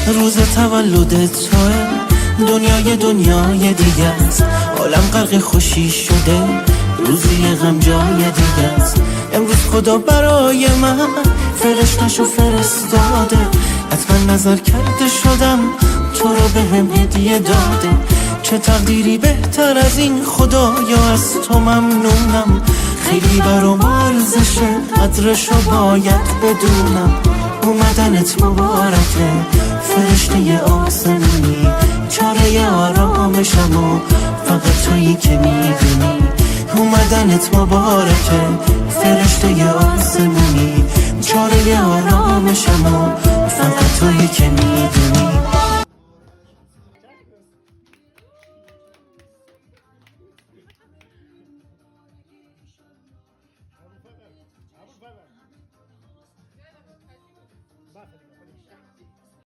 روز تولد توه، دنیای دیگه است، عالم غرق خوشی شده، روزی غم جای دیگه است. امروز خدا برای من فرشتشو فرستاده، حتما نظر کرده شدم تو رو بهم هدیه داده. چه تقدیری بهتر از این، خدایا از تو ممنونم، خیلی برام ارزشه، قدرشو باید بدونم. اومدنت مبارکه فرشته آسمونی، چاره آرامشم و فقط تویی که میدونی. اومدنت مبارکه فرشته آسمونی، چاره آرامشم و فقط تویی که میدونی.